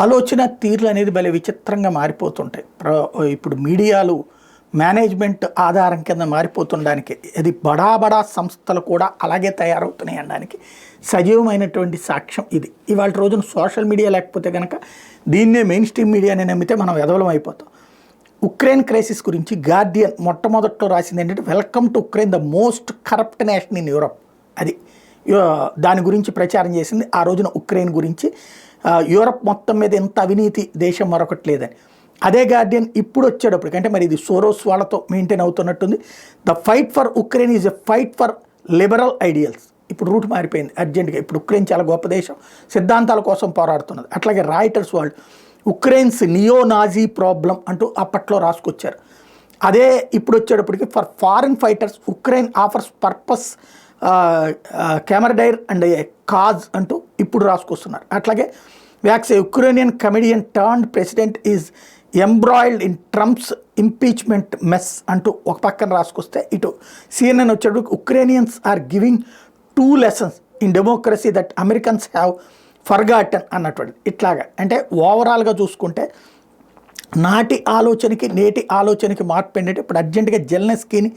ఆలోచన తీర్లు అనేది భలే విచిత్రంగా మారిపోతుంటాయి. ఇప్పుడు మీడియాలు మేనేజ్మెంట్ ఆధారం కింద మారిపోతుండడానికి అది బడా బడా సంస్థలు కూడా అలాగే తయారవుతున్నాయి అనడానికి సజీవమైనటువంటి సాక్ష్యం ఇది. ఇవాళ రోజున సోషల్ మీడియా లేకపోతే కనుక దీన్నే మెయిన్ స్ట్రీమ్ మీడియాని నమ్మితే మనం ఎదవలం అయిపోతాం. ఉక్రెయిన్ క్రైసిస్ గురించి గార్డియన్ మొట్టమొదట్లో రాసింది ఏంటంటే, welcome to Ukraine, the most corrupt nation in Europe. అది దాని గురించి ప్రచారం చేసింది. ఆ రోజున ఉక్రెయిన్ గురించి యూరప్ మొత్తం మీద ఎంత అవినీతి దేశం మరొకటి లేదని. అదే గార్డియన్ ఇప్పుడు వచ్చేటప్పటికి, అంటే మరి ఇది సోరోస్ వాళ్ళతో మెయింటైన్ అవుతున్నట్టుంది, the fight for Ukraine is a fight for liberal ideals. ఇప్పుడు రూట్ మారిపోయింది అర్జెంటుగా. ఇప్పుడు ఉక్రెయిన్ చాలా గొప్ప దేశం, సిద్ధాంతాల కోసం పోరాడుతున్నది. అట్లాగే రాయిటర్స్ వాళ్ళు ఉక్రెయిన్స్ నియో నాజీ ప్రాబ్లం అంటూ అప్పట్లో రాసుకొచ్చారు. అదే ఇప్పుడు వచ్చేటప్పటికి for foreign fighters Ukraine offers purpose camaraderie and a cause అంటూ ఇప్పుడు రాసుకొస్తున్నారు. అట్లాగే Vox Ukrainian comedian turned president is embroiled in Trump's impeachment mess అంటూ ఒక పక్కన రాసుకొస్తే, ఇటు సిఎన్ఎన్ వచ్చేటప్పుడు Ukrainians are giving 2 lessons in democracy that Americans have forgotten అన్నటువంటి. ఇట్లాగా అంటే ఓవరాల్గా చూసుకుంటే నాటి ఆలోచనకి నేటి ఆలోచనకి మార్పు ఏంటంటే, ఇప్పుడు అర్జెంటుగా జెలెన్స్కీని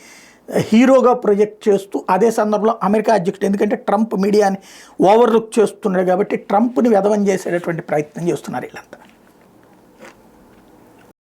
హీరోగా ప్రొజెక్ట్ చేస్తూ, అదే సందర్భంలో అమెరికా అధ్యక్షుడు, ఎందుకంటే ట్రంప్ మీడియాని ఓవర్లుక్ చేస్తున్నాడు కాబట్టి ట్రంప్ని వెధవం చేసేటటువంటి ప్రయత్నం చేస్తున్నారు వీళ్ళంతా.